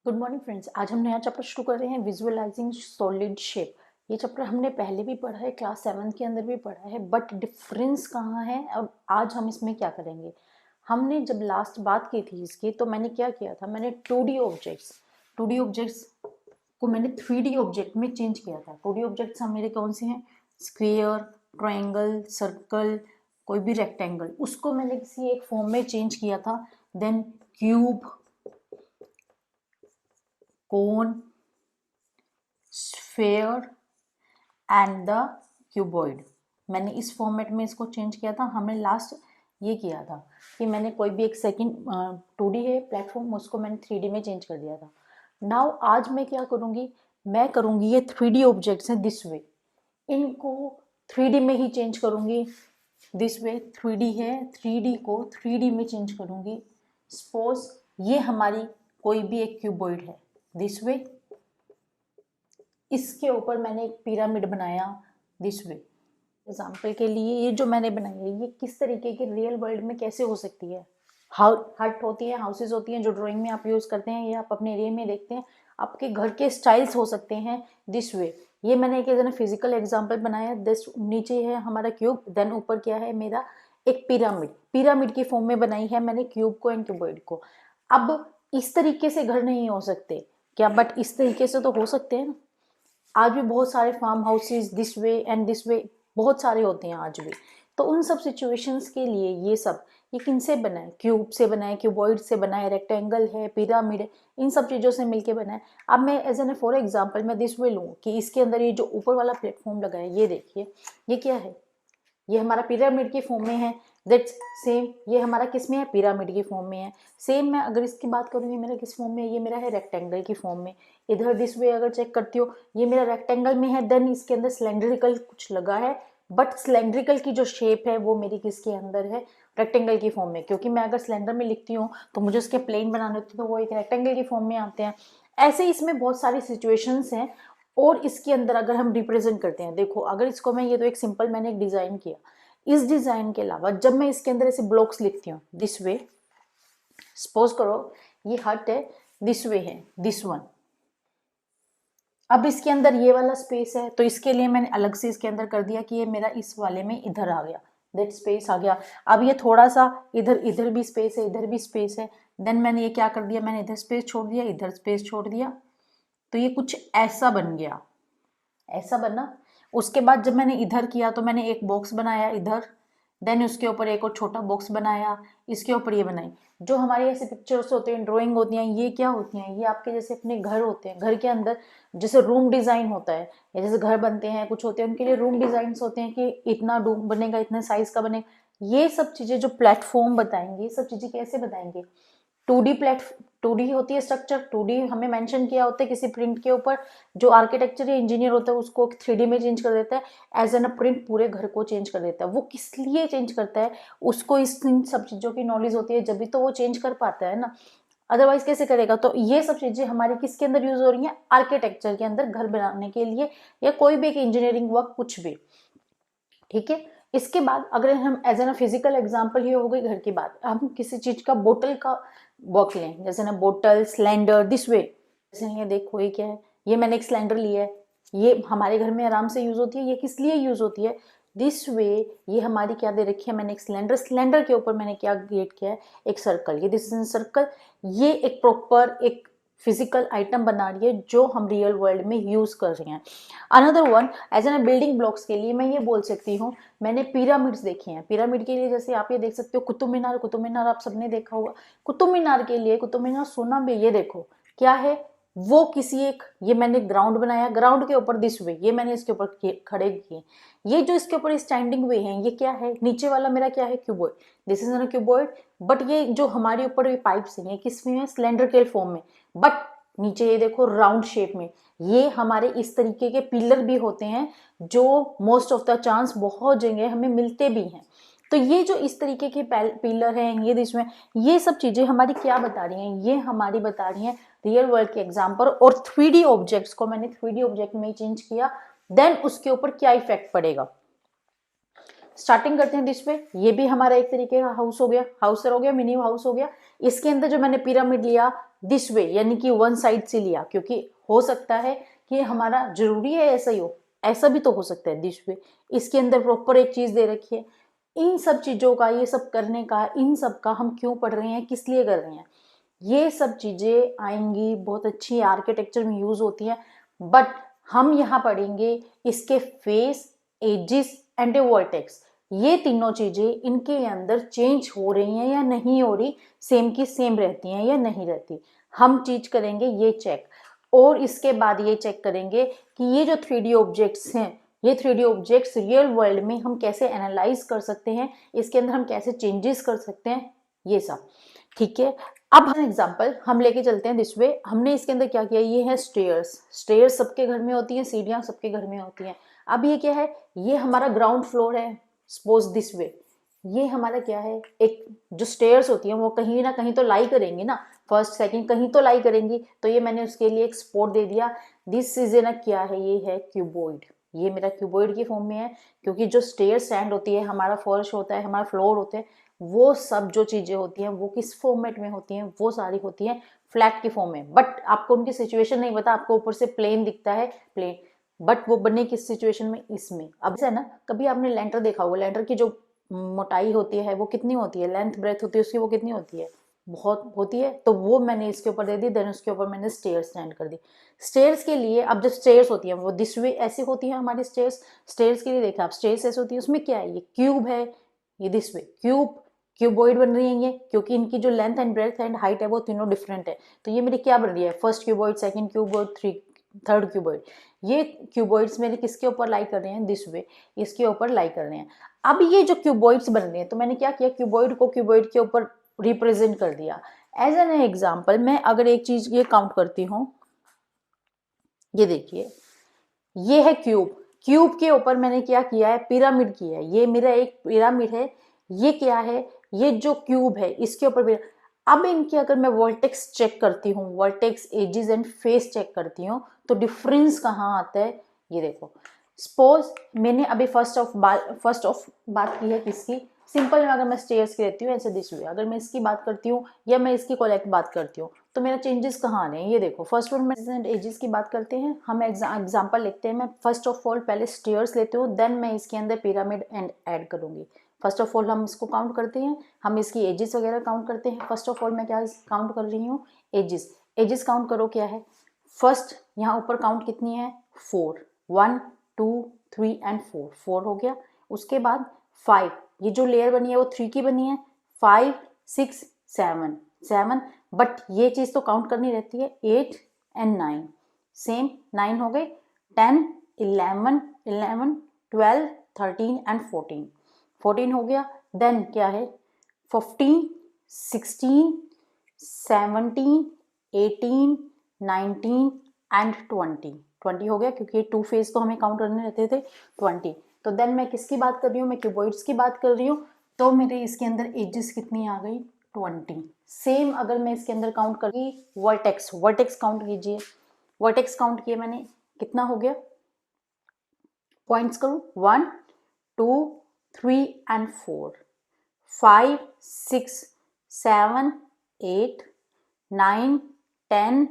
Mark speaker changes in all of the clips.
Speaker 1: Good morning friends. आज हम नया चैप्टर शुरू कर रहे हैं, विजुअलाइजिंग सॉलिड शेप। ये चैप्टर हमने पहले भी पढ़ा है, क्लास 7 के अंदर भी पढ़ा है, बट डिफरेंस कहाँ है और आज हम इसमें क्या करेंगे। हमने जब लास्ट बात की थी इसकी, तो मैंने क्या किया था, मैंने 2D ऑब्जेक्ट्स को मैंने 3D ऑब्जेक्ट में चेंज किया था। 2D ऑब्जेक्ट्स हम मेरे कौन से हैं, स्क्वेयर, ट्रायंगल, सर्कल, कोई भी रेक्टेंगल, उसको मैंने किसी एक फॉर्म में चेंज किया था। Then cube, cone, sphere and the cuboid, मैंने इस फॉर्मेट में इसको चेंज किया था। हमने लास्ट ये किया था कि मैंने कोई भी एक सेकंड 2D है प्लेटफॉर्म, उसको मैंने 3D में चेंज कर दिया था। नाउ आज मैं क्या करूँगी, मैं करूँगी ये 3D ऑब्जेक्ट्स हैं दिस वे, इनको 3D में ही चेंज करूँगी। दिस वे 3D है, 3D को 3D में चेंज करूँगी। सपोज ये हमारी कोई भी एक क्यूबॉइड है दिस वे, इसके ऊपर मैंने एक पिरामिड बनाया दिस वे। एग्जाम्पल के लिए ये जो मैंने बनाई है, ये किस तरीके की रियल वर्ल्ड में कैसे हो सकती है। हट होती है, हाउसेज होती हैं जो ड्राइंग में आप यूज करते हैं, ये आप अपने एरिया में देखते हैं, आपके घर के स्टाइल्स हो सकते हैं दिस वे। ये मैंने एक फिजिकल एग्जाम्पल बनाया। दिस नीचे है हमारा क्यूब, देन ऊपर क्या है मेरा एक पिरामिड की फॉर्म में बनाई है मैंने क्यूब को एंड क्यूबॉइड को। अब इस तरीके से घर नहीं हो सकते क्या, बट इस तरीके से तो हो सकते हैं ना। आज भी बहुत सारे farm houses this way and this way बहुत सारे होते हैं आज भी। तो उन सब सिचुएशंस के लिए ये किन से बना है, क्यूब से बना है, क्यूबॉइड से बना है, रेक्टेंगल है, पिरामिड है, इन सब चीज़ों से मिलके बना है। अब मैं एज एन फॉर एग्जाम्पल मैं दिस वे लूँ कि इसके अंदर ये जो ऊपर वाला प्लेटफॉर्म लगा है, ये देखिए ये क्या है, ये हमारा पिरामिड की फॉर्म में है। दैट्स सेम, ये हमारा किस में है, पिरामिड की फॉर्म में है। सेम मैं अगर इसकी बात करूँ, ये मेरा किस फॉर्म में है, ये मेरा है रेक्टेंगल की फॉर्म में। इधर दिस वे अगर चेक करती हो, ये मेरा रेक्टेंगल में है, देन इसके अंदर सिलेंड्रिकल कुछ लगा है, बट सिलेंड्रिकल की जो शेप है वो मेरी किसके अंदर है, रेक्टेंगल की फॉर्म में। क्योंकि मैं अगर सिलेंडर में लिखती हूँ तो मुझे उसके प्लेन बनाने होते हैं, तो वो एक रेक्टेंगल की फॉर्म में आते हैं। ऐसे इसमें बहुत सारी सिचुएशंस हैं। और इसके अंदर अगर हम रिप्रेजेंट करते हैं, देखो अगर इसको मैं, ये तो एक सिंपल मैंने एक डिजाइन किया, इस डिजाइन के अलावा जब मैं इसके अंदर ऐसे ब्लॉक्स लिखती हूँ दिस वे, सपोज करो ये हट है, दिस वे है, दिस वन। अब इसके अंदर ये वाला स्पेस है, तो इसके लिए मैंने अलग से इसके अंदर कर दिया कि ये मेरा इस वाले में इधर आ गया, दैट स्पेस आ गया। अब ये थोड़ा सा इधर इधर भी स्पेस है, इधर भी स्पेस है, देन मैंने ये क्या कर दिया, मैंने इधर स्पेस छोड़ दिया, इधर स्पेस छोड़ दिया, तो ये कुछ ऐसा बन गया, ऐसा बना। उसके बाद जब मैंने इधर किया तो मैंने एक बॉक्स बनाया इधर, देन उसके ऊपर एक और छोटा बॉक्स बनाया, इसके ऊपर ये बनाई। जो हमारी ऐसे पिक्चर्स होते हैं, ड्राइंग होती हैं, ये क्या होती हैं, ये आपके जैसे अपने घर होते हैं, घर के अंदर जैसे रूम डिजाइन होता है, या जैसे घर बनते हैं कुछ होते हैं, उनके लिए रूम डिजाइन होते हैं कि इतना रूम बनेगा, इतने साइज का बनेगा। ये सब चीजें जो प्लेटफॉर्म बताएंगे, ये सब चीजें कैसे बताएंगे, 2D प्लेटफॉर्म, 2D होती है स्ट्रक्चर, 2D हमें मेंशन किया होता है किसी प्रिंट के ऊपर। जो आर्किटेक्चर या इंजीनियर होता है उसको 3D में चेंज कर देता है, एज एन अ प्रिंट पूरे घर को चेंज कर देता है। वो किस लिए चेंज करता है, उसको इन सब चीज़ों की नॉलेज होती है, जब भी तो वो चेंज कर पाता है ना, अदरवाइज कैसे करेगा। तो ये सब चीज़ें हमारी किसके अंदर यूज हो रही हैं, आर्किटेक्चर के अंदर, घर बनाने के लिए, या कोई भी एक इंजीनियरिंग वर्क कुछ भी, ठीक है। इसके बाद अगर हम एज एन फिजिकल एग्जांपल, ये हो गई घर की बात, हम किसी चीज का बोतल का वर्क लें, जैसे ना बोतल, सिलेंडर, दिस वे। जैसे ये देखो ये क्या है, ये मैंने एक सिलेंडर लिया है, ये हमारे घर में आराम से यूज होती है। ये किस लिए यूज होती है, दिस वे। ये हमारी क्या दे रखी है, मैंने एक सिलेंडर, सिलेंडर के ऊपर मैंने क्या क्रिएट किया है, एक सर्कल, ये दिस इज सर्कल। ये एक प्रॉपर एक फिजिकल आइटम बना रही है जो हम रियल वर्ल्ड में यूज कर रहे हैं। Another one, as an building blocks के लिए मैं ये बोल सकती हूँ, मैंने पिरामिड्स देखे हैं। पिरामिड के लिए जैसे आप ये देख सकते हो, कुतुब मीनार, कुतुब मीनार आप सबने देखा होगा। कुतुब मीनार के लिए, कुतुब मीनार सोना में, ये देखो क्या है, वो किसी एक, ये मैंने ग्राउंड बनाया, ग्राउंड के ऊपर दिस वे, ये मैंने इसके ऊपर खड़े किए। ये जो इसके ऊपर स्टैंडिंग वे है, ये क्या है, नीचे वाला मेरा क्या है, cuboid, this is not cuboid. But ये जो हमारे ऊपर ये पाइप्स हैं, ये किस में है, सिलेंड्रिकल फॉर्म में, बट नीचे ये देखो राउंड शेप में। ये हमारे इस तरीके के पिलर भी होते हैं जो मोस्ट ऑफ द चांस बहुत जगह हमें मिलते भी हैं। तो ये जो इस तरीके के पिलर हैं, ये इसमें, ये सब चीजें हमारी क्या बता रही हैं, ये हमारी बता रही हैं रियल वर्ल्ड के एग्जाम्पल। और 3D ऑब्जेक्ट्स को मैंने 3D ऑब्जेक्ट में चेंज किया, देन उसके ऊपर क्या इफेक्ट पड़ेगा। स्टार्टिंग करते हैं दिस वे। ये भी हमारा एक तरीके का हाउस हो गया, हाउसर हो गया, मिनी हाउस हो गया। इसके अंदर जो मैंने पिरामिड लिया दिस वे, यानी कि वन साइड से लिया, क्योंकि हो सकता है कि हमारा जरूरी है ऐसा ही हो, ऐसा भी तो हो सकता है दिस वे। इसके अंदर प्रॉपर एक चीज दे रखी है। इन सब चीजों का, ये सब करने का, इन सब का हम क्यों पढ़ रहे हैं, किस लिए कर रहे हैं, ये सब चीजें आएंगी, बहुत अच्छी आर्किटेक्चर में यूज होती हैं। बट हम यहाँ पढ़ेंगे इसके फेस, एजिस एंड वर्टेक्स, ये तीनों चीजें इनके अंदर चेंज हो रही हैं या नहीं हो रही, सेम की सेम रहती हैं या नहीं रहती, हम चीज करेंगे ये चेक। और इसके बाद ये चेक करेंगे कि ये जो 3D ऑब्जेक्ट्स हैं, ये 3D ऑब्जेक्ट्स रियल वर्ल्ड में हम कैसे एनालाइज कर सकते हैं, इसके अंदर हम कैसे चेंजेस कर सकते हैं, ये सब। ठीक है, अब हम एग्जांपल हम लेके चलते हैं दिस वे। हमने इसके अंदर क्या किया, ये है स्टेयर्स। स्टेयर्स सबके घर में होती हैं, सीढ़ियां सबके घर में होती हैं। अब ये क्या है, ये हमारा ग्राउंड फ्लोर है, सपोज दिस वे। ये हमारा क्या है, एक जो स्टेयर्स होती हैं वो कहीं ना कहीं तो लाई करेंगी ना, फर्स्ट सेकंड कहीं तो लाई करेंगी, तो ये मैंने उसके लिए एक स्पॉट दे दिया। दिस इज ना क्या है, ये है क्यूबॉइड। ये मेरा क्यूबॉइड की फॉर्म में है, क्योंकि जो स्टेयर स्टैंड होती है, हमारा फर्श होता है, हमारा फ्लोर होता है, वो सब जो चीजें होती हैं वो किस फॉर्मेट में होती हैं, वो सारी होती हैं फ्लैट की फॉर्म में। बट आपको उनकी सिचुएशन नहीं पता, आपको ऊपर से प्लेन दिखता है, प्लेन, बट वो बने किस सिचुएशन में, इसमें। अब है ना, कभी आपने लेंटर देखा होगा, लेंटर की जो मोटाई होती है वो कितनी होती है, लेंथ ब्रेथ होती है उसकी, वो कितनी होती है, बहुत होती है। तो वो मैंने इसके ऊपर दे दी, देन उसके ऊपर मैंने स्टेयर्स स्टैंड कर दी। स्टेयर्स के लिए अब जब स्टेयर्स होती है वो दिस वे ऐसी होती है हमारी स्टेयर्स। स्टेयर्स के लिए देखा आप, स्टेयर्स ऐसी होती है, उसमें क्या है, ये क्यूब है, ये दिस वे क्यूब, क्यूबॉइड बन रही है ये, क्योंकि इनकी जो length and breadth and height है वो तीनों डिफरेंट है। तो ये मेरी क्या बन रही है, first cuboid, second cuboid, third cuboid. ये क्यूबॉइड्स मेरे किसके ऊपर लाई कर रहे हैं, दिस वे, इसके ऊपर लाई कर रहे हैं। अब ये जो क्यूबॉइड्स बन रहे हैं, तो मैंने क्या किया, क्यूबॉइड को क्यूबॉइड के ऊपर रिप्रेजेंट कर दिया। एज एन एग्जाम्पल, मैं अगर एक चीज ये काउंट करती हूँ, ये देखिए, ये है क्यूब। क्यूब के ऊपर मैंने क्या किया है, पिरामिड किया है। ये मेरा एक पिरामिड है। ये क्या है, ये जो क्यूब है इसके ऊपर। अब इनके अगर मैं वर्टेक्स चेक करती हूँ, vertex, edges and face check करती हूँ, तो डिफरेंस कहाँ आता है, ये देखो। सपोज मैंने अभी फर्स्ट ऑफ बात की है किसकी, सिंपल में अगर मैं स्टेयर्स की रहती हूँ ऐसे दिस वे, अगर मैं इसकी बात करती हूँ या मैं इसकी कलेक्ट बात करती हूँ, तो मेरा चेंजेस कहाँ आ रहे हैं, ये देखो। फर्स्ट वन में एजेस की बात करते हैं, हम एग्जांपल लिखते हैं। मैं फर्स्ट ऑफ ऑल पहले स्टेयर्स लेती हूँ, देन मैं इसके अंदर पिरामिड एंड ऐड करूंगी। फर्स्ट ऑफ ऑल हम इसको काउंट करते हैं, हम इसकी एजेस वगैरह काउंट करते हैं। फर्स्ट ऑफ ऑल मैं क्या काउंट कर रही हूँ, एजेस। एजेस काउंट करो क्या है, फर्स्ट यहाँ ऊपर काउंट कितनी है, 4, 1 2 3 एंड 4, 4 हो गया। उसके बाद 5, ये जो लेयर बनी है वो 3 की बनी है, 5 6 7 7, बट ये चीज तो काउंट करनी रहती है, 8 एंड 9, सेम 9 हो गए, 10 11 11 12 13 एंड 14, 14 हो गया। देन क्या है, 15 16 17 18 19 एंड 20, 20 हो गया, क्योंकि ये 2 फेज तो हमें काउंट करने रहते थे, 20। तो देन मैं किसकी बात कर रही हूँ, मैं क्यूबॉइड्स की बात कर रही हूँ। तो मेरे इसके अंदर एजेस कितनी आ गई, 20। सेम अगर मैं इसके अंदर काउंट करी वर्टेक्स, वर्टेक्स काउंट कीजिए। वर्टेक्स काउंट किए मैंने, कितना हो गया, पॉइंट्स करूँ, 1 2 3 एंड 4, 5 6 7 8 9 10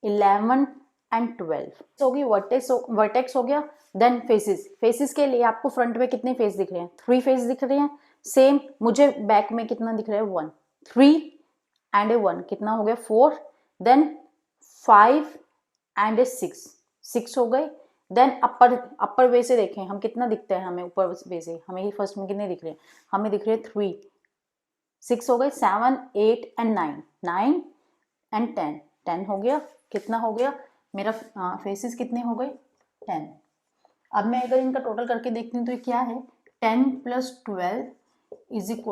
Speaker 1: 11 एंड 12 होगी। वर्टेक्स हो गया। देन फेसेस, फेसेस के लिए आपको फ्रंट में कितने फेस दिख रहे हैं, 3 फेस दिख रहे हैं। सेम मुझे बैक में कितना दिख रहा है, 1, 3 एंड 1, कितना हो गया, 4। देन 5 एंड 6, 6 हो गए। देन अपर वे से देखें हम कितना दिखता है, हमें ऊपर वे से हमें फर्स्ट में कितने दिख रहे हैं, हमें दिख रहे हैं 3, 6 हो गए, 7 8 एंड 9, 9 एंड 10, 10 हो गया। कितना हो गया मेरा, फेसेस कितने हो गए, 10। अब मैं अगर इनका टोटल करके देखती हूँ तो ये क्या है, 10 + 12 =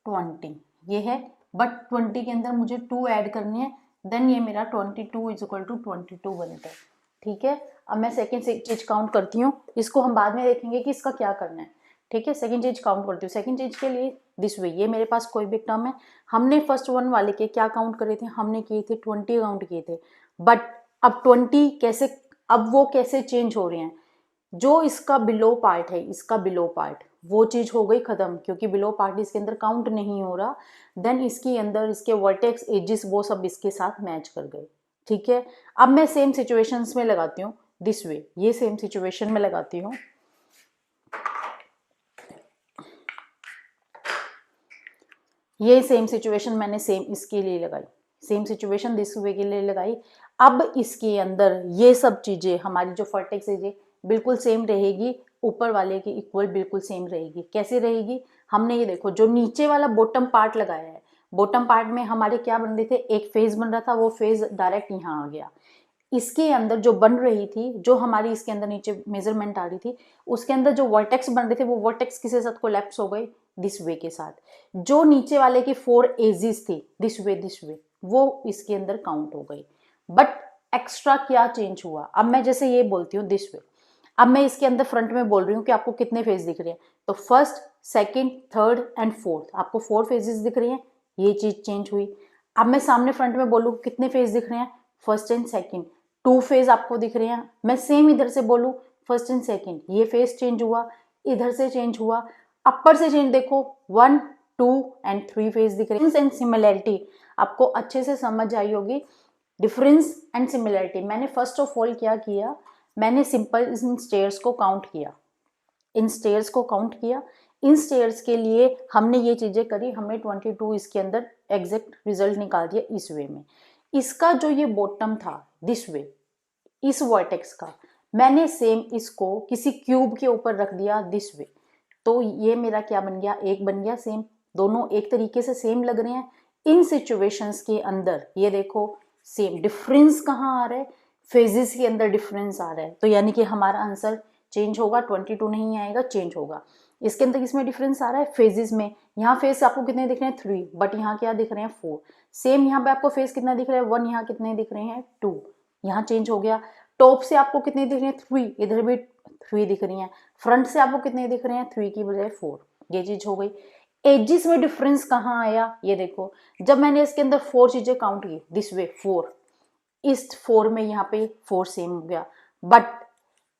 Speaker 1: 20, ये है। बट 20 के अंदर मुझे 2 ऐड करने हैं, देन ये मेरा 22 = 22 बनता है। ठीक है, अब मैं सेकेंड चीज काउंट करती हूँ, इसको हम बाद में देखेंगे कि इसका क्या करना है। ठीक है, सेकेंड चीज काउंट करती हूँ। सेकेंड चीज के लिए दिस वे, ये मेरे पास कोई भी टर्म है। हमने फर्स्ट वन वाले के क्या काउंट करे थे, हमने किए थे 20 काउंट किए थे। बट अब 20 कैसे, अब वो कैसे चेंज हो रहे हैं, जो इसका बिलो पार्ट है, इसका बिलो पार्ट, वो चीज हो गई खत्म, क्योंकि बिलो पार्ट इसके अंदर काउंट नहीं हो रहा। देन इसके अंदर इसके वर्टेक्स एजिस वो सब इसके साथ मैच कर गए। ठीक है, अब मैं सेम सिचुएशंस में लगाती हूँ दिस वे, ये सेम सिचुएशन में लगाती हूँ। ये सेम सिचुएशन मैंने सेम इसके लिए लगाई, सेम सिचुएशन दिस वे के लिए लगाई। अब इसके अंदर ये सब चीजें हमारी जो वर्टेक्स है बिल्कुल सेम रहेगी, ऊपर वाले की इक्वल बिल्कुल सेम रहेगी। कैसे रहेगी, हमने ये देखो जो नीचे वाला बॉटम पार्ट लगाया है, बॉटम पार्ट में हमारे क्या बन रहे थे, एक फेज बन रहा था, वो फेज डायरेक्ट यहाँ आ गया। इसके अंदर जो बन रही थी, जो हमारी इसके अंदर नीचे मेजरमेंट आ रही थी, उसके अंदर जो वर्टेक्स बन रहे थे वो वर्टेक्स किसके साथ कोलैप्स हो गए, दिस वे के साथ। जो नीचे वाले की 4 एजेस थी दिस वे, वो इसके अंदर काउंट हो गई। बट एक्स्ट्रा क्या चेंज हुआ, अब मैं जैसे ये बोलती हूँ दिस वे, अब मैं इसके अंदर फ्रंट में बोल रही हूँ कि आपको कितने फेज दिख रहे हैं, तो first, second, third and fourth, आपको 4 फेजेस दिख रही हैं, ये चीज चेंज हुई। अब मैं सामने फ्रंट में बोलूँ कितने फेज दिख रहे हैं, फर्स्ट एंड सेकंड, 2 फेज आपको दिख रहे हैं। मैं सेम इधर से बोलूँ फर्स्ट एंड सेकंड, ये फेज चेंज हुआ, इधर से चेंज हुआ, अपर से चेंज देखो 1, 2 एंड 3 फेज दिख रहे हैं। एंड सिमिलैरिटी आपको अच्छे से समझ आई होगी। डिफरेंस एंड सिमिलैरिटी मैंने फर्स्ट ऑफ ऑल क्या किया, मैंने सिंपल इन स्टेयर्स को काउंट किया, इन स्टेयर्स को काउंट किया। इन स्टेयर्स के लिए हमने ये चीजें करी, हमने 22 इसके अंदर एग्जैक्ट रिजल्ट निकाल दिया इस वे में। इसका जो ये बॉटम था दिस वे, इस वर्टेक्स का मैंने सेम इसको किसी क्यूब के ऊपर रख दिया दिस वे, तो ये मेरा क्या बन गया, एक बन गया सेम, दोनों एक तरीके से सेम लग रहे हैं। इन सिचुएशंस के अंदर ये देखो सेम, डिफरेंस कहाँ आ रहा है, फेजेस के अंदर डिफरेंस आ रहा है, तो यानी कि हमारा आंसर चेंज होगा, 22 नहीं आएगा, चेंज होगा। इसके अंदर किसमें डिफरेंस आ रहा है, फेजेस में। यहाँ फेस आपको कितने दिख रहे हैं 3, बट यहाँ क्या दिख रहे हैं 4। सेम यहाँ पे आपको फेस कितना दिख रहा है 1, यहाँ कितने दिख रहे हैं 2, यहाँ चेंज हो गया। टॉप से आपको कितने दिख रहे हैं 3, इधर भी 3 दिख रही हैं। फ्रंट से आपको कितने दिख रहे हैं 3 की बजाय 4, ये चीज हो गई। एजिस में डिफरेंस कहाँ आया, ये देखो जब मैंने इसके अंदर 4 चीजें काउंट की दिस वे 4, इस 4 में यहाँ पे 4 सेम हो गया। बट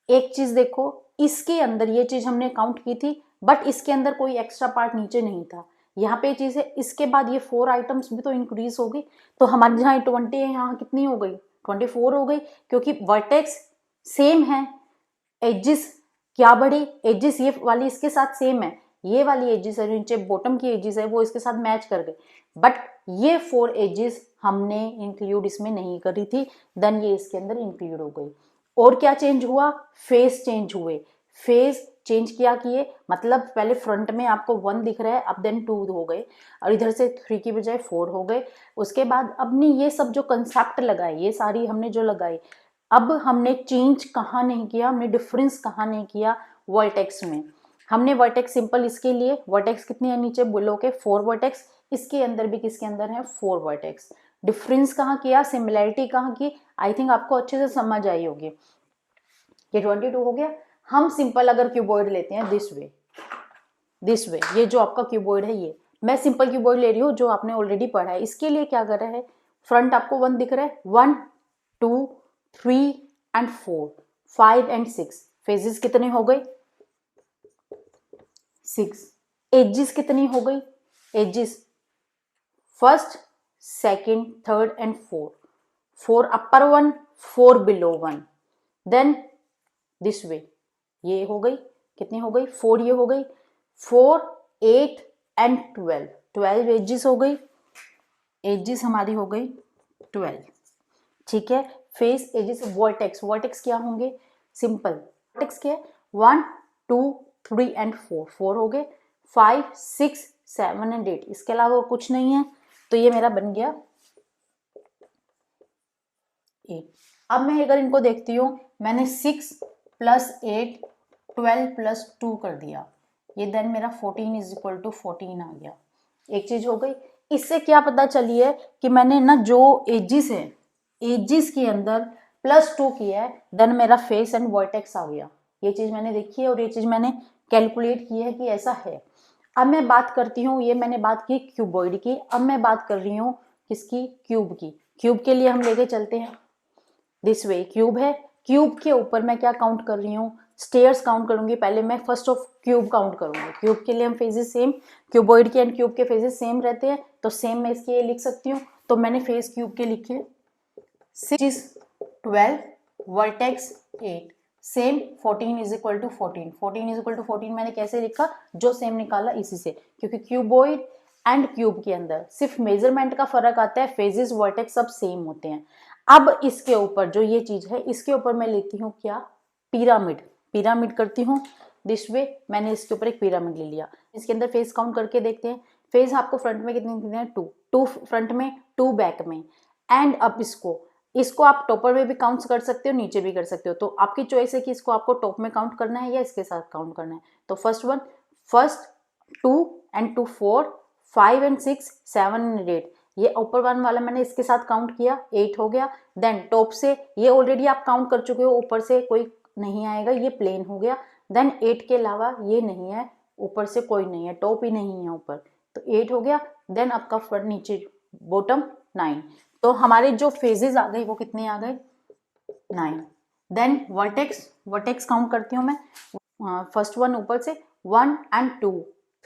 Speaker 1: एक चीज देखो, इसके अंदर ये चीज हमने काउंट की थी, बट इसके अंदर कोई एक्स्ट्रा पार्ट नीचे नहीं था। यहाँ पे चीज है, इसके बाद ये 4 आइटम्स भी तो इंक्रीज हो गई, तो हमारे जहाँ 20 है यहाँ कितनी हो गई 24 हो गई, क्योंकि वर्टेक्स सेम है। एजिस क्या बढ़ी, एजिस ये वाली इसके साथ सेम है, ये वाली एजिस है नीचे बॉटम की एजिस है वो इसके साथ मैच कर गए, बट ये 4 एजिस हमने इंक्लूड इसमें नहीं करी थी, देन ये इसके अंदर इंक्लूड हो गई। और क्या चेंज हुआ, फेस चेंज हुए, फेस चेंज किया किए, मतलब पहले फ्रंट में आपको 1 दिख रहा है, अब देन 2 हो गए, और इधर से 3 की बजाय 4 हो गए। उसके बाद अपनी ये सब जो कंसेप्ट लगाए, ये सारी हमने जो लगाई, अब हमने चेंज कहाँ नहीं किया, हमने डिफरेंस कहाँ नहीं किया, वर्टेक्स में। हमने वर्टेक्स सिंपल इसके लिए, वर्टेक्स कितनी है नीचे बोलो के 4 वर्टेक्स, इसके अंदर भी किसके अंदर है 4 वर्टेक्स। डिफरेंस कहाँ किया, सिमिलैरिटी कहाँ की, आई थिंक आपको अच्छे से समझ आई होगी। ये 22 हो गया। हम सिंपल अगर क्यूबॉइड लेते हैं दिस वे, ये जो आपका क्यूबॉइड है, ये मैं सिंपल क्यूबॉइड ले रही हूँ जो आपने ऑलरेडी पढ़ा है। इसके लिए क्या कर रहा है, फ्रंट आपको 1 दिख रहा है, 1, 2, 3 एंड 4, 5 एंड 6, फेजेस कितने हो गए 6। एजिस कितनी हो गई, edges first, second, third and 4, 4 upper 1, 4 below 1, then this way, ये हो गई कितनी हो गई 4, ये हो गई 4, 8 एंड 12, 12 एजिस हो गई, एजिस हमारी हो गई 12। ठीक है, फेस एजिस वर्टेक्स क्या होंगे, सिंपल वर्टेक्स क्या है 1, 2, 3 एंड 4, 4 हो गए, 5, 6, 7 एंड 8, इसके अलावा कुछ नहीं है, तो ये मेरा बन गया 8। अब मैं अगर इनको देखती हूँ, मैंने 6 + 8 12 + 2 कर दिया, ये देन मेरा 14 = 14 आ गया। एक चीज हो गई। इससे क्या पता चली है कि मैंने ना जो एजिस है, एजिस के अंदर +2 किया है, देन मेरा फेस एंड वर्टेक्स आ गया। ये चीज मैंने देखी है और ये चीज मैंने कैलकुलेट की है कि ऐसा है। अब मैं बात करती हूँ, ये मैंने बात की क्यूबॉइड की, अब मैं बात कर रही हूँ किसकी, क्यूब की। क्यूब के लिए हम लेके चलते हैं दिस वे, क्यूब है, क्यूब के ऊपर मैं क्या काउंट कर रही हूँ स्टेयर्स काउंट करूंगी, पहले मैं फर्स्ट ऑफ क्यूब काउंट करूंगी। क्यूब के लिए हम फेजेस सेम, क्यूबॉइड के एंड क्यूब के फेजेस सेम रहते हैं, तो सेम मैं इसके ये लिख सकती हूँ। तो मैंने फेज क्यूब के लिखे 6 12 vertex 8 same 14 is equal to 14, 14 is equal to 14 मैंने कैसे लिखा, जो सेम निकाला इसी से, क्योंकि क्यूबॉइड एंड क्यूब के अंदर सिर्फ मेजरमेंट का फर्क आता है, फेजेस वर्टेक्स सब सेम होते हैं। अब इसके ऊपर जो ये चीज है, इसके ऊपर मैं लेती हूँ क्या, पिरामिड। पिरामिड करती हूँ दिस वे, मैंने इसके ऊपर एक पिरामिड ले लिया। इसके अंदर फेस काउंट करके देखते हैं। फेस आपको फ्रंट में कितने कितने हैं, 2 2 फ्रंट में 2 बैक में। एंड अब इसको आप टॉपर में भी काउंट कर सकते हो, नीचे भी कर सकते हो, तो आपकी चॉइस है कि इसको आपको टॉप में काउंट करना है या इसके साथ काउंट करना है। तो फर्स्ट 2 एंड 2 4 5 एंड 6 7 एंड 8, ये ऊपर वन वाला मैंने इसके साथ काउंट किया, 8 हो गया। देन टॉप से ये ऑलरेडी आप काउंट कर चुके हो, ऊपर से कोई नहीं आएगा, ये प्लेन हो गया। देन 8 के अलावा ये नहीं है, ऊपर से कोई नहीं है, टॉप ही नहीं है ऊपर, तो 8 हो गया। देन आपका फ्रंट नीचे बॉटम 9, तो हमारे जो फेजेस आ गए वो कितने आ गए, 9। देन वर्टेक्स काउंट करती हूँ मैं, फर्स्ट वन ऊपर से 1 एंड 2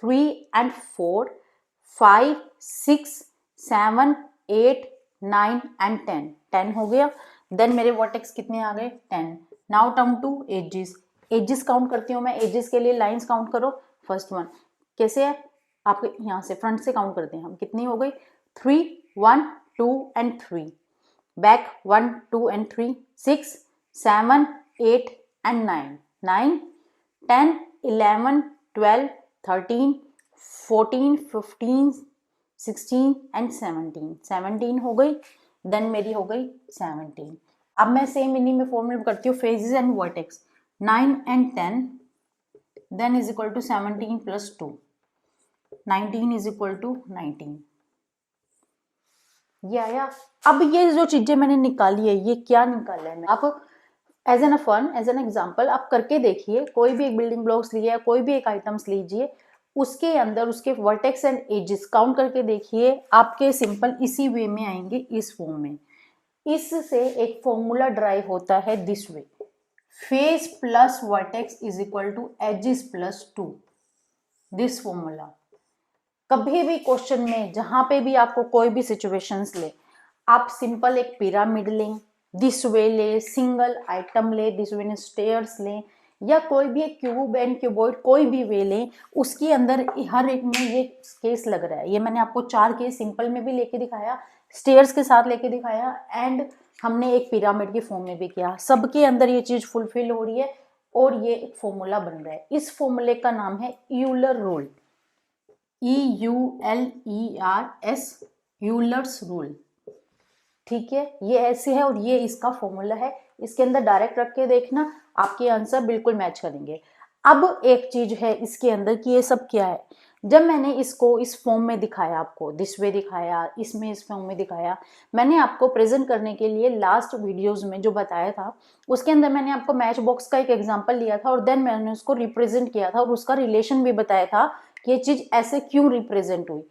Speaker 1: 3 एंड 4 5 6 7 8 9 एंड 10, 10 हो गया। देन मेरे वर्टेक्स कितने आ गए, 10। Now term to edges count करती हूँ मैं। एजेस के लिए लाइंस काउंट करो। फर्स्ट वन कैसे है, आपके यहाँ से फ्रंट से काउंट करते हैं हम, कितनी हो गई, 3 1 2 and 3, back 1 2 and 3 6 7 8 and 9 9 10 11 12 13 14 15 16 and 17, 17 हो गई। देन मेरी हो गई 17। अब मैं सेम इन्हीं में फॉर्मूला करती हूँ faces and vertex, 9 and 10 then is equal to 17 plus 2, 19 is equal to 19। ये आया। अब ये जो चीजें मैंने निकाली है, ये क्या निकाला है, आप as an fun, as an example आप करके देखिए। कोई भी एक बिल्डिंग ब्लॉक्स लिए, कोई भी एक आइटम्स लीजिए, उसके अंदर उसके वर्टेक्स एंड एजेस काउंट करके देखिए, आपके सिंपल इसी वे में आएंगे, इस फॉर्म में। इससे एक फॉर्मूला ड्राइव होता है this way, face plus vertex is equal to edges plus 2, this formula. कभी भी क्वेश्चन में जहां पे भी आपको कोई भी सिचुएशंस ले, आप सिंपल एक पिरामिड लें, दिस वे ले, सिंगल आइटम ले, दिस वे स्टेयर्स लें, या कोई भी एक क्यूब एंड क्यूबॉइड कोई भी वे लें, उसके अंदर हर एक में ये केस लग रहा है। ये मैंने आपको 4 केस सिंपल में भी लेके दिखाया, स्टेयर्स के साथ लेके दिखाया, एंड हमने एक पिरामिड की फॉर्म में भी किया। सबके अंदर ये चीज फुलफिल हो रही है और ये एक फॉर्मूला बन रहा है। इस फॉर्मूले का नाम है Euler rule, EULERS, Euler's rule. ठीक है, ये ऐसे है और ये इसका फॉर्मूला है। इसके अंदर डायरेक्ट रख के देखना, आपके आंसर बिल्कुल मैच करेंगे। अब एक चीज है इसके अंदर कि ये सब क्या है। जब मैंने इसको इस फॉर्म में दिखाया, आपको दिस वे दिखाया, इसमें इस फॉर्म में दिखाया, मैंने आपको प्रेजेंट करने के लिए लास्ट वीडियोस में जो बताया था, उसके अंदर मैंने आपको मैच बॉक्स का एक एग्जांपल लिया था और देन मैंने उसको रिप्रेजेंट किया था और उसका रिलेशन भी बताया था कि ये चीज ऐसे क्यों रिप्रेजेंट हुई।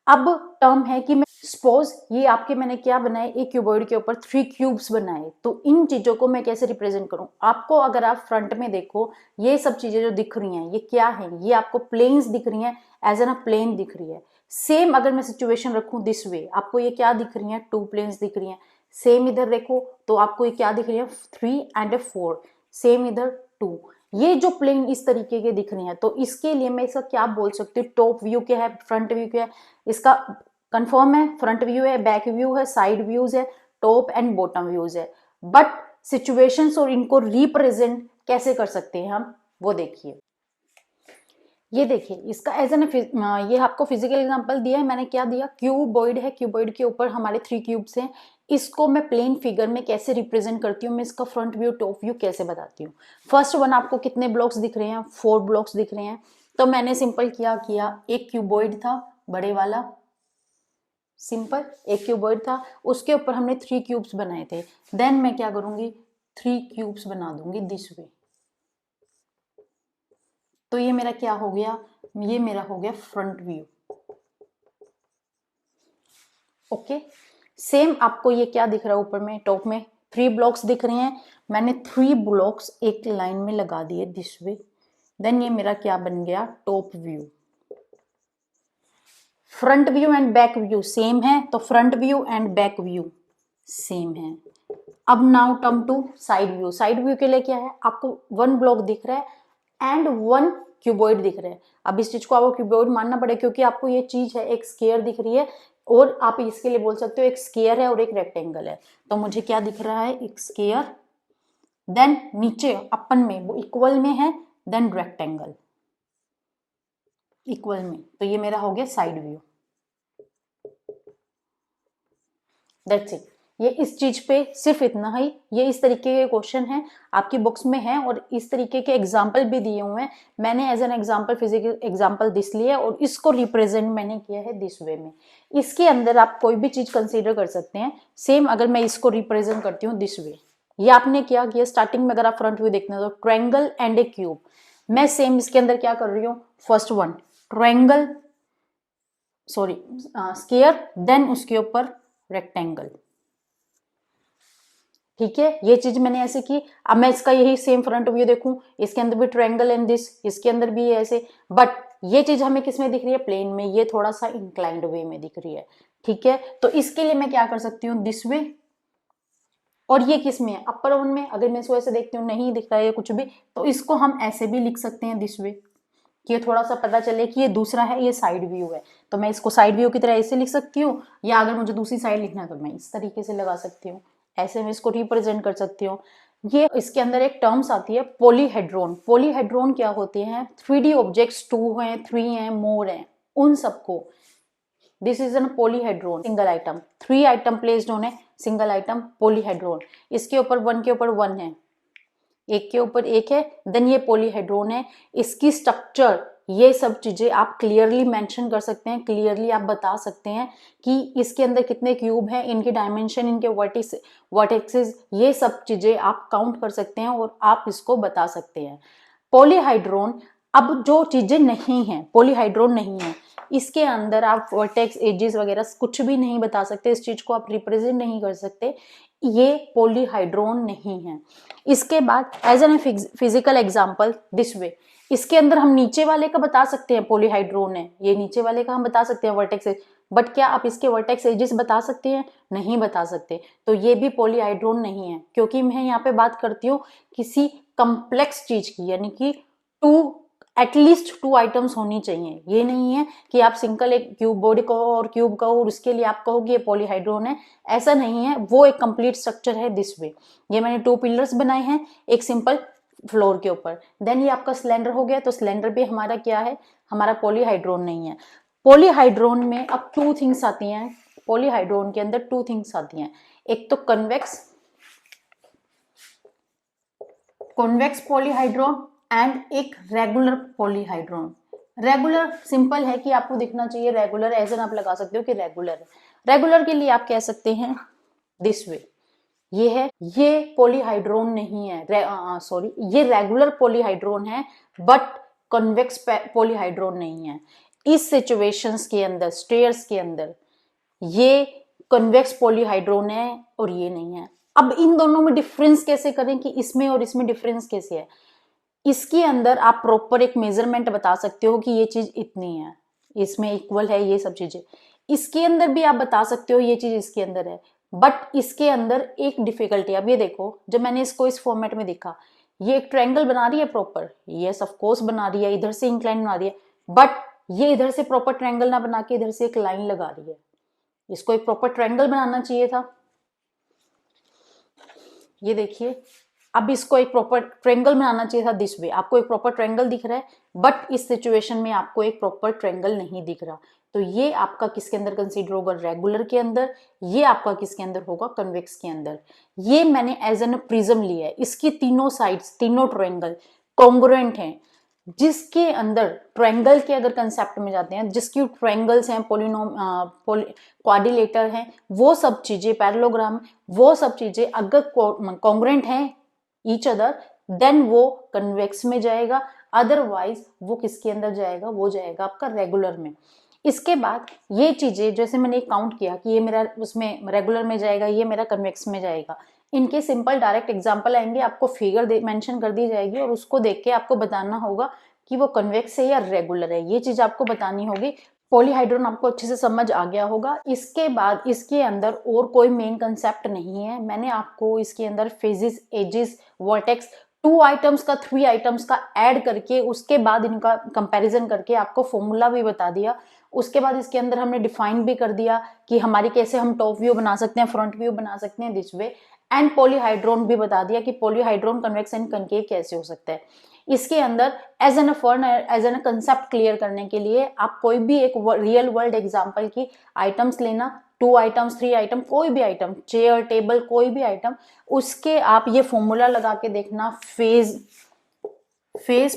Speaker 1: अब टर्म है कि मैं सपोज ये आपके मैंने क्या बनाए, एक क्यूबॉइड के ऊपर 3 क्यूब्स बनाए, तो इन चीजों को मैं कैसे रिप्रेजेंट करूं। आपको अगर आप फ्रंट में देखो, ये सब चीजें जो दिख रही हैं ये क्या है, ये आपको प्लेन्स दिख रही हैं, एज एन अ प्लेन दिख रही है। सेम अगर मैं सिचुएशन रखूं दिस वे, आपको ये क्या दिख रही है, 2 प्लेन्स दिख रही हैं। सेम इधर देखो तो आपको ये क्या दिख रही है, 3 एंड 4, सेम इधर 2। ये जो प्लेन इस तरीके के दिख रहे हैं, तो इसके लिए मैं इसका क्या बोल सकती हूँ, टॉप व्यू क्या है, फ्रंट व्यू क्या है। इसका कंफर्म है, फ्रंट व्यू है, बैक व्यू है, साइड व्यूज है, टॉप एंड बॉटम व्यूज है। बट सिचुएशंस और इनको रिप्रेजेंट कैसे कर सकते हैं हम, वो देखिए। ये देखिए इसका एज एन ये आपको फिजिकल एग्जांपल दिया है मैंने, क्या दिया, क्यूबॉइड है, क्यूबॉइड के ऊपर हमारे 3 क्यूब्स हैं। इसको मैं प्लेन फिगर में कैसे रिप्रेजेंट करती हूँ, मैं इसका फ्रंट व्यू टॉप व्यू कैसे बताती हूँ। फर्स्ट वन आपको कितने ब्लॉक्स दिख रहे हैं, 4 ब्लॉक्स दिख रहे हैं। तो मैंने सिंपल क्या किया, एक क्यूबॉइड था बड़े वाला, सिंपल एक क्यूबॉइड था, उसके ऊपर हमने 3 क्यूब्स बनाए थे। देन मैं क्या करूंगी, 3 क्यूब्स बना दूंगी दिस वे। तो ये मेरा क्या हो गया, ये मेरा हो गया फ्रंट व्यू। ओके, सेम आपको ये क्या दिख रहा है ऊपर में, टॉप में 3 ब्लॉक्स दिख रहे हैं, मैंने 3 ब्लॉक्स एक लाइन में लगा दिए दिस वे। देन ये मेरा क्या बन गया, top view. Front view and back view same है, तो front view and back view same है। अब now come to side view. Side view के लिए क्या है, आपको 1 ब्लॉक दिख रहा है एंड 1 क्यूबॉइड दिख रहा है। अब इस चीज को आपको क्यूबॉइड मानना पड़ेगा, क्योंकि आपको ये चीज है एक स्क्वायर दिख रही है, और आप इसके लिए बोल सकते हो एक स्क्वायर है और एक रेक्टेंगल है। तो मुझे क्या दिख रहा है, एक स्क्वायर, देन नीचे अपन में वो इक्वल में है, देन रेक्टेंगल इक्वल में। तो ये मेरा हो गया साइड व्यू। That's it. ये इस चीज पे सिर्फ इतना ही। ये इस तरीके के क्वेश्चन हैं, आपकी बुक्स में हैं, और इस तरीके के एग्जाम्पल भी दिए हुए हैं। मैंने as an example physical example this लिया और इसको रिप्रेजेंट मैंने किया है दिस वे में। इसके अंदर आप कोई भी चीज कंसीडर कर सकते हैं। सेम अगर मैं इसको रिप्रेजेंट करती हूँ दिस वे, ये आपने क्या किया, स्टार्टिंग में अगर आप फ्रंट व्यू देखते हैं तो ट्रायंगल एंड ए क्यूब। मैं सेम इसके अंदर क्या कर रही हूँ, first one triangle, sorry square, then उसके ऊपर रेक्टेंगल। ठीक है, ये चीज मैंने ऐसे की। अब मैं इसका यही सेम फ्रंट व्यू देखूं, इसके अंदर भी ट्रायंगल एंड दिस, इसके अंदर भी ऐसे, बट ये चीज हमें किस में दिख रही है, प्लेन में। ये थोड़ा सा इंक्लाइंड वे में दिख रही है। ठीक है, तो इसके लिए मैं क्या कर सकती हूँ, दिस वे। और ये किस में है, अपर वन में। अगर मैं इसको ऐसे देखती हूँ नहीं दिख रहा है कुछ भी, तो इसको हम ऐसे भी लिख सकते हैं दिस वे, कि ये थोड़ा सा पता चले कि ये दूसरा है, ये साइड व्यू है। तो मैं इसको साइड व्यू की तरह ऐसे लिख सकती हूँ, या अगर मुझे दूसरी साइड लिखना है तो मैं इस तरीके से लगा सकती हूँ। ऐसे मैं इसको रिप्रेजेंट कर सकती हूँ। ये इसके अंदर एक टर्म्स आती है पॉलीहेड्रोन। पॉलीहेड्रोन क्या होते हैं, 3D ऑब्जेक्ट्स 2 हैं, 3 हैं, मोर हैं, उन सबको this is an polyhedron. Single item, 3 item placed on a single item, polyhedron. इसके ऊपर 1 के ऊपर 1 है, एक के ऊपर एक है, देन ये पॉलीहेड्रोन है। इसकी स्ट्रक्चर, ये सब चीजें आप क्लियरली मेंशन कर सकते हैं, क्लियरली आप बता सकते हैं कि इसके अंदर कितने क्यूब हैं, इनके डायमेंशन, इनके वर्टेक्सेस, ये सब चीजें आप काउंट कर सकते हैं और आप इसको बता सकते हैं। पॉलीहाइड्रोन, अब जो चीजें नहीं हैं, पॉलीहाइड्रोन नहीं है, इसके अंदर आप वर्टेक्स, एजेस वगैरह कुछ भी नहीं बता सकते, इस चीज को आप रिप्रेजेंट नहीं कर सकते, ये पॉलीहाइड्रोन नहीं है। इसके बाद as an physical example this way, इसके अंदर हम नीचे वाले का बता सकते हैं पॉलीहाइड्रोन है, ये नीचे वाले का हम बता सकते हैं वर्टेक्स, बट क्या आप इसके वर्टेक्स एजेस बता सकते हैं, नहीं बता सकते। तो ये भी पॉलीहाइड्रोन नहीं है, क्योंकि मैं यहाँ पे बात करती हूँ किसी कम्प्लेक्स चीज की, यानी कि एटलीस्ट 2 आइटम्स होनी चाहिए। ये नहीं है कि आप सिंगल एक क्यूब बॉडी कहो और क्यूब कहो और उसके लिए आप कहोगे ये पॉलीहाइड्रोन है, ऐसा नहीं है। वो एक कंप्लीट स्ट्रक्चर है दिस वे। ये मैंने 2 पिलर्स बनाए हैं एक सिंपल फ्लोर के ऊपर, देन ये आपका सिलेंडर हो गया। तो सिलेंडर भी हमारा क्या है, हमारा पॉलीहाइड्रोन नहीं है। पॉलीहाइड्रोन में अब 2 थिंग्स आती हैं, पॉलीहाइड्रोन के अंदर 2 थिंग्स आती हैं। एक तो कन्वेक्स पॉलीहाइड्रोन एंड एक रेगुलर पॉलीहाइड्रोन। रेगुलर सिंपल है कि आपको दिखना चाहिए रेगुलर, एज एन आप लगा सकते हो कि रेगुलर है। रेगुलर के लिए आप कह सकते हैं दिस वे, ये है, ये पॉलीहाइड्रोन नहीं है, सॉरी ये रेगुलर पॉलीहाइड्रोन है, बट कन्वेक्स पॉलीहाइड्रोन नहीं है। इस सिचुएशंस के अंदर, स्टेयर्स के अंदर, ये कन्वेक्स पॉलीहाइड्रोन है और ये नहीं है। अब इन दोनों में डिफरेंस कैसे करें कि इसमें और इसमें डिफरेंस कैसे है। इसके अंदर आप प्रॉपर एक मेजरमेंट बता सकते हो कि ये चीज इतनी है, इसमें इक्वल है ये सब चीजें। इसके अंदर भी आप बता सकते हो ये चीज इसके अंदर है, बट इसके अंदर एक डिफिकल्टी। अब ये देखो, जब मैंने इसको इस फॉर्मेट में देखा, ये एक ट्रायंगल बना रही है प्रॉपर, यस ऑफ कोर्स बना रही है, इधर से इंक्लाइन बना रही है, बट ये इधर से प्रॉपर ट्रायंगल ना बना के इधर से एक लाइन लगा रही है। इसको एक प्रॉपर ट्रायंगल बनाना चाहिए था। ये देखिए, अब इसको एक प्रॉपर ट्रायंगल बनाना चाहिए था दिस वे। आपको एक प्रॉपर ट्रायंगल दिख रहा है, बट इस सिचुएशन में आपको एक प्रॉपर ट्रायंगल नहीं दिख रहा। तो ये आपका किसके अंदर कंसीडर होगा, रेगुलर के अंदर। ये आपका किसके अंदर होगा, कन्वेक्स के अंदर। ये मैंने एज एन प्रिज्म लिया है, इसकी तीनों साइड्स, तीनों ट्रायंगल कॉन्ग्रुएंट हैं। जिसके अंदर ट्रायंगल के अगर कंसेप्ट में जाते हैं, जिसकी ट्रायंगल्स हैं, क्वाड्रिलेटर हैं, वो सब चीजें, पैरेललोग्राम, वो सब चीजें अगर कॉन्ग्रुएंट हैं ईच अदर, देन वो कन्वेक्स में जाएगा। अदरवाइज वो किसके अंदर जाएगा, वो जाएगा आपका रेगुलर में। इसके बाद ये चीजें जैसे मैंने काउंट किया कि ये मेरा उसमें रेगुलर में जाएगा, ये मेरा कन्वेक्स में जाएगा, इनके सिंपल डायरेक्ट एग्जांपल आएंगे, आपको फिगर मेंशन कर दी जाएगी और उसको देख के आपको बताना होगा कि वो कन्वेक्स है या रेगुलर है, ये चीज आपको बतानी होगी। पॉलीहाइड्रोन आपको अच्छे से समझ आ गया होगा। इसके बाद इसके अंदर और कोई मेन कंसेप्ट नहीं है। मैंने आपको इसके अंदर फेजेस, एजेस, वर्टेक्स 2 आइटम्स का 3 आइटम्स का ऐड करके उसके बाद इनका कंपैरिजन करके आपको फॉर्मूला भी बता दिया। उसके बाद इसके अंदर हमने डिफाइन भी कर दिया कि हमारी कैसे हम टॉप व्यू बना सकते हैं, फ्रंट व्यू बना सकते हैं दिस वे, एंड पॉलीहाइड्रोन भी बता दिया कि पॉलीहाइड्रोन कन्वेक्स एंड कनकेव कैसे हो सकता है। इसके अंदर as an fun, as an concept clear करने के लिए आप कोई भी एक रियल वर्ल्ड एग्जांपल की आइटम्स लेना, 2 आइटम्स, 3 आइटम, कोई भी आइटम, चेयर, टेबल, कोई भी आइटम, उसके आप ये फॉर्मूला लगा के देखना, face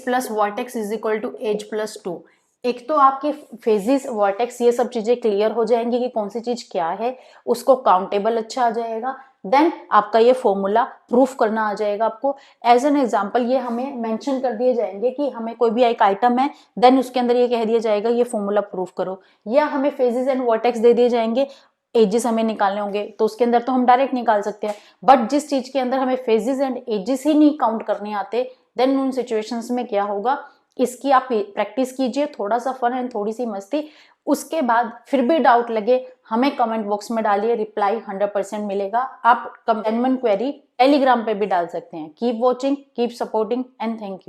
Speaker 1: plus vertex is equal to edge plus 2। एक तो आपके फेजेस, वर्टेक्स, ये सब चीजें क्लियर हो जाएंगी कि कौन सी चीज क्या है, उसको काउंटेबल अच्छा आ जाएगा। देन आपका ये फॉर्मूला प्रूफ करना आ जाएगा आपको। एज एन एग्जांपल ये हमें मेंशन कर दिए जाएंगे कि हमें कोई भी एक आइटम है, देन उसके अंदर ये कह दिया जाएगा ये फॉर्मूला प्रूफ करो, या हमें फेजेस एंड वर्टेक्स दे दिए जाएंगे, एजेस हमें निकालने होंगे तो उसके अंदर तो हम डायरेक्ट निकाल सकते हैं। बट जिस चीज के अंदर हमें फेजेस एंड एजेस ही नहीं काउंट करने आते, देन उन सिचुएशंस में क्या होगा, इसकी आप प्रैक्टिस कीजिए, थोड़ा सा फन एंड थोड़ी सी मस्ती। उसके बाद फिर भी डाउट लगे हमें कमेंट बॉक्स में डालिए, रिप्लाई 100% मिलेगा। आप कमेंट क्वेरी टेलीग्राम पे भी डाल सकते हैं। Keep watching, keep supporting and thank you.